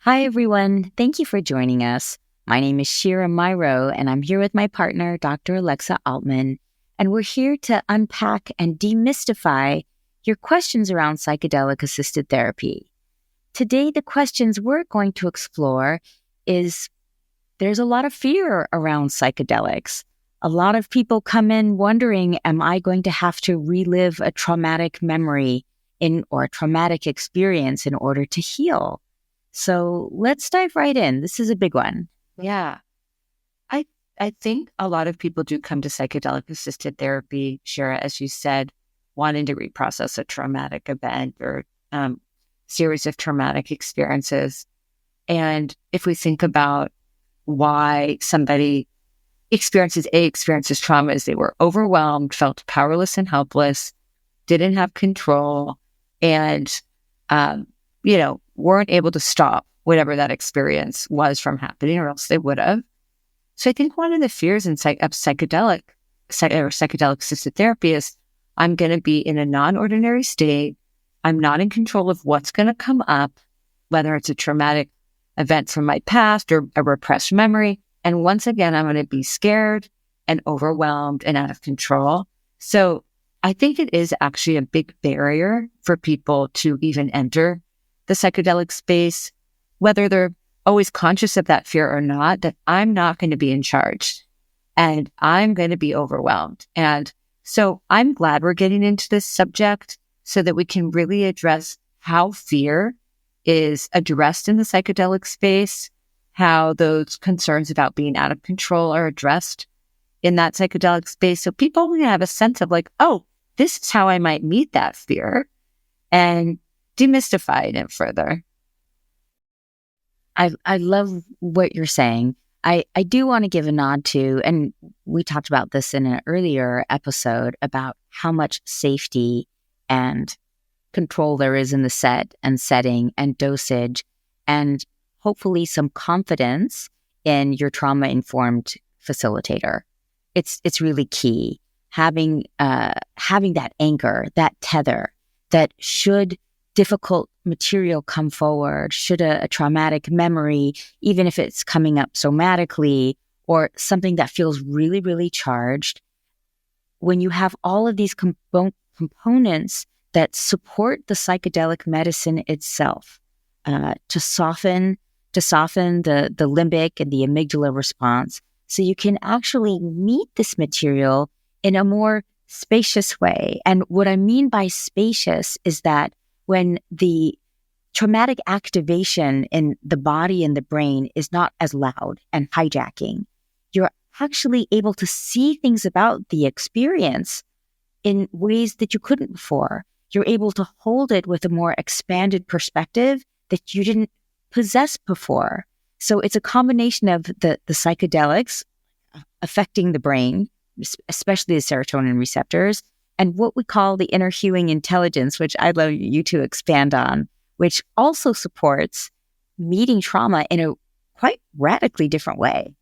Hi, everyone. Thank you for joining us. My name is Shira Myro, and I'm here with my partner, Dr. Alexa Altman, and we're here to unpack and demystify your questions around psychedelic-assisted therapy. Today, the questions we're going to explore is there's a lot of fear around psychedelics. A lot of people come in wondering, am I going to have to relive a traumatic memory or a traumatic experience in order to heal? So let's dive right in. This is a big one. Yeah. I think a lot of people do come to psychedelic assisted therapy, Shira, as you said, wanting to reprocess a traumatic event or series of traumatic experiences. And if we think about why somebody experiences trauma, is they were overwhelmed, felt powerless and helpless, didn't have control, and weren't able to stop whatever that experience was from happening, or else they would have. So I think one of the fears of psychedelic assisted therapy is I'm going to be in a non-ordinary state. I'm not in control of what's going to come up, whether it's a traumatic event from my past or a repressed memory. And once again, I'm going to be scared and overwhelmed and out of control. So I think it is actually a big barrier for people to even enter the psychedelic space, whether they're always conscious of that fear or not, that I'm not going to be in charge and I'm going to be overwhelmed. And so I'm glad we're getting into this subject so that we can really address how fear is addressed in the psychedelic space, how those concerns about being out of control are addressed in that psychedelic space. So people will have a sense of like, oh, this is how I might meet that fear, and demystifying it further. I love what you're saying. I do want to give a nod to, and we talked about this in an earlier episode, about how much safety and control there is in the set and setting and dosage, and hopefully some confidence in your trauma-informed facilitator. It's really key. Having that anchor, that tether, that should difficult material come forward, should a traumatic memory, even if it's coming up somatically or something that feels really, really charged, when you have all of these components that support the psychedelic medicine itself, to soften the limbic and the amygdala response, so you can actually meet this material in a more spacious way. And what I mean by spacious is that when the traumatic activation in the body and the brain is not as loud and hijacking, you're actually able to see things about the experience in ways that you couldn't before. You're able to hold it with a more expanded perspective that you didn't possess before. So it's a combination of the psychedelics affecting the brain, especially the serotonin receptors, and what we call the inner healing intelligence, which I'd love you to expand on, which also supports meeting trauma in a quite radically different way.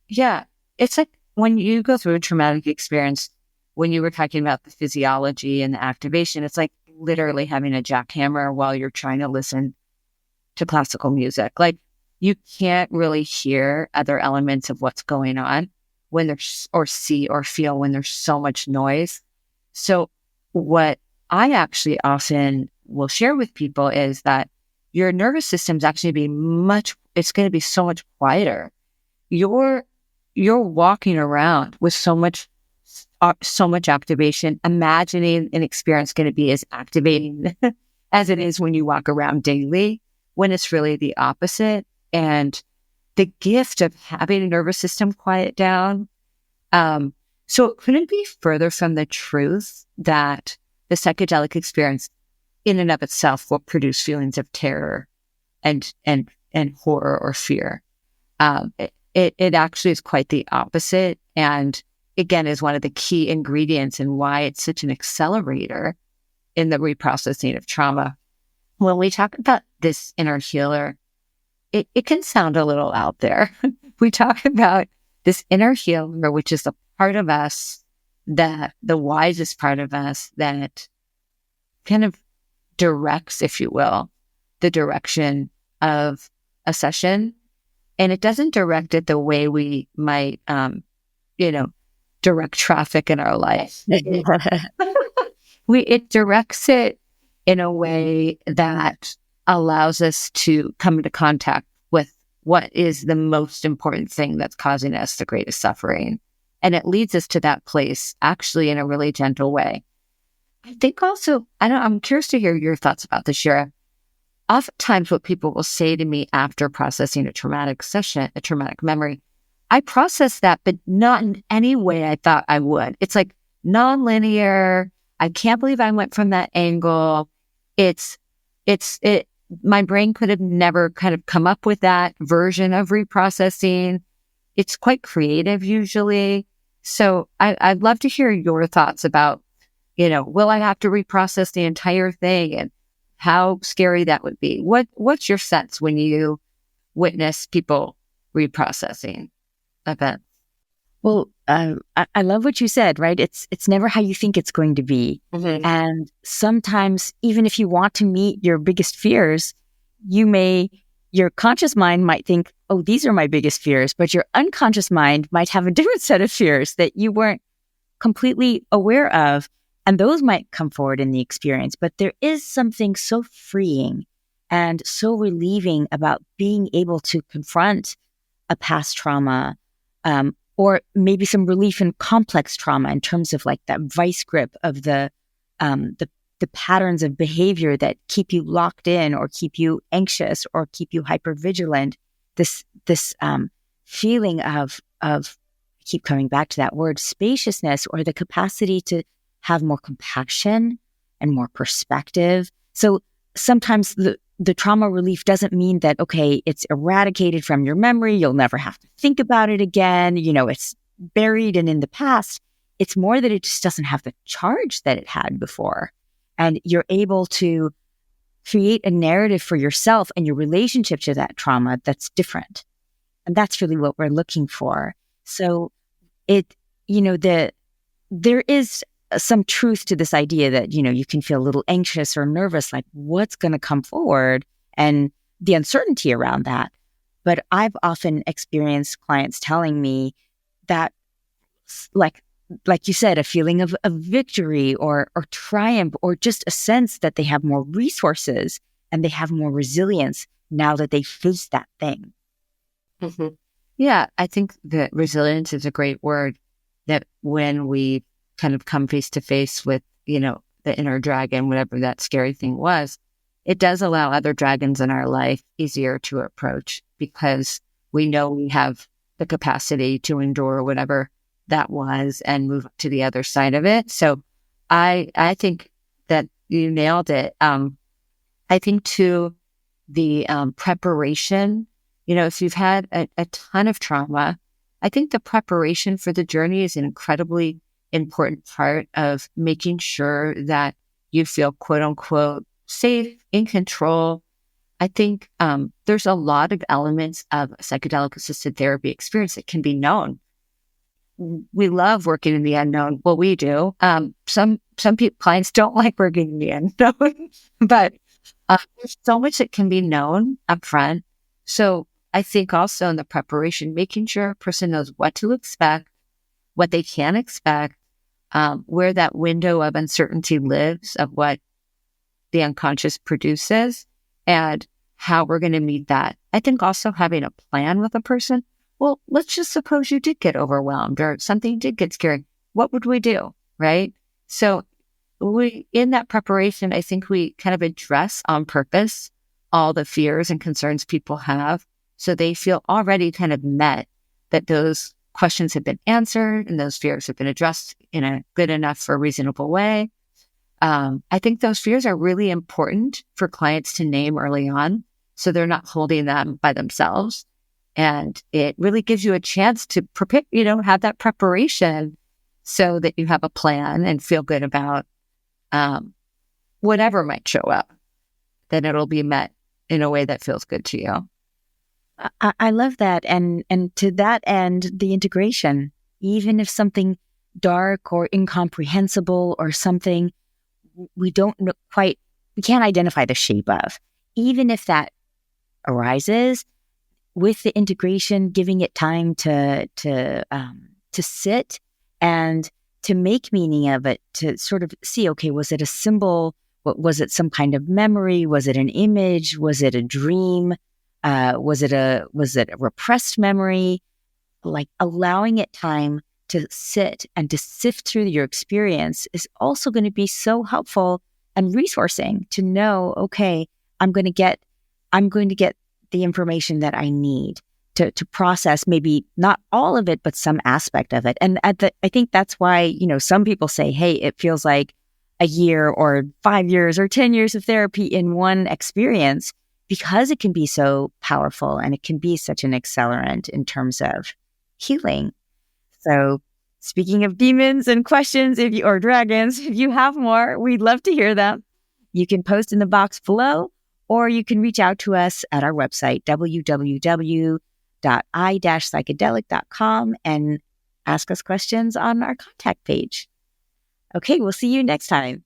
Yeah. It's like when you go through a traumatic experience, when you were talking about the physiology and the activation, it's like literally having a jackhammer while you're trying to listen to classical music. Like you can't really hear other elements of what's going on when there's, or see or feel when there's so much noise. So what I actually often will share with people is that your nervous system's actually it's going to be so much quieter. You're walking around with so much activation, imagining an experience going to be as activating as it is when you walk around daily, when it's really the opposite. And the gift of having a nervous system quiet down. So it couldn't be further from the truth that the psychedelic experience in and of itself will produce feelings of terror and horror or fear. It actually is quite the opposite. And again, is one of the key ingredients in why it's such an accelerator in the reprocessing of trauma. When we talk about this inner healer, it can sound a little out there. We talk about this inner healer, which is a part of us, that the wisest part of us that kind of directs, if you will, the direction of a session, and it doesn't direct it the way we might, direct traffic in our life. It directs it in a way that allows us to come into contact with what is the most important thing that's causing us the greatest suffering. And it leads us to that place actually in a really gentle way. I think also, I'm curious to hear your thoughts about this, Shira. Oftentimes what people will say to me after processing a traumatic session, a traumatic memory, I process that, but not in any way I thought I would. It's like nonlinear. I can't believe I went from that angle. My brain could have never kind of come up with that version of reprocessing. It's quite creative usually. So I'd love to hear your thoughts about, will I have to reprocess the entire thing and how scary that would be? What's your sense when you witness people reprocessing events? Well, I love what you said, right? It's never how you think it's going to be. Mm-hmm. And sometimes, even if you want to meet your biggest fears, your conscious mind might think, oh, these are my biggest fears, but your unconscious mind might have a different set of fears that you weren't completely aware of. And those might come forward in the experience. But there is something so freeing and so relieving about being able to confront a past trauma, or maybe some relief in complex trauma in terms of like that vice grip of the patterns of behavior that keep you locked in or keep you anxious or keep you hypervigilant. This feeling of I keep coming back to that word, spaciousness, or the capacity to have more compassion and more perspective. So sometimes the trauma relief doesn't mean that, okay, it's eradicated from your memory. You'll never have to think about it again. It's buried and in the past. It's more that it just doesn't have the charge that it had before. And you're able to create a narrative for yourself and your relationship to that trauma that's different. And that's really what we're looking for. So there is some truth to this idea that, you can feel a little anxious or nervous, like what's going to come forward and the uncertainty around that. But I've often experienced clients telling me that, like you said, a feeling of victory or triumph, or just a sense that they have more resources and they have more resilience now that they faced that thing. Mm-hmm. Yeah, I think that resilience is a great word, that when we kind of come face to face with, the inner dragon, whatever that scary thing was, it does allow other dragons in our life easier to approach because we know we have the capacity to endure whatever that was and move to the other side of it. So I think that you nailed it. I think too, the preparation, if you've had a ton of trauma, I think the preparation for the journey is an incredibly important part of making sure that you feel quote unquote safe, in control. I think there's a lot of elements of psychedelic assisted therapy experience that can be known. We love working in the unknown. Well, we do. Some clients don't like working in the unknown, but there's so much that can be known up front. So I think also in the preparation, making sure a person knows what to expect, what they can expect, where that window of uncertainty lives of what the unconscious produces and how we're going to meet that. I think also having a plan with a person. Well, let's just suppose you did get overwhelmed or something did get scary. What would we do? Right? So in that preparation, I think we kind of address on purpose all the fears and concerns people have. So they feel already kind of met, that those questions have been answered and those fears have been addressed in a good enough for a reasonable way. I think those fears are really important for clients to name early on, so they're not holding them by themselves. And it really gives you a chance to prepare, have that preparation so that you have a plan and feel good about whatever might show up, that it'll be met in a way that feels good to you. I love that. And to that end, the integration, even if something dark or incomprehensible or something we don't know we can't identify the shape of, even if that arises, with the integration, giving it time to sit and to make meaning of it, to sort of see, okay, was it a symbol? What was it? Some kind of memory? Was it an image? Was it a dream? Was it a repressed memory? Like allowing it time to sit and to sift through your experience is also going to be so helpful and resourcing to know, okay, I'm going to get the information that I need to process maybe not all of it, but some aspect of it. And I think that's why, some people say, hey, it feels like a year or 5 years or 10 years of therapy in one experience, because it can be so powerful and it can be such an accelerant in terms of healing. So speaking of demons and questions, or dragons, if you have more, we'd love to hear them. You can post in the box below, or you can reach out to us at our website, www.i-psychedelic.com, and ask us questions on our contact page. Okay, we'll see you next time.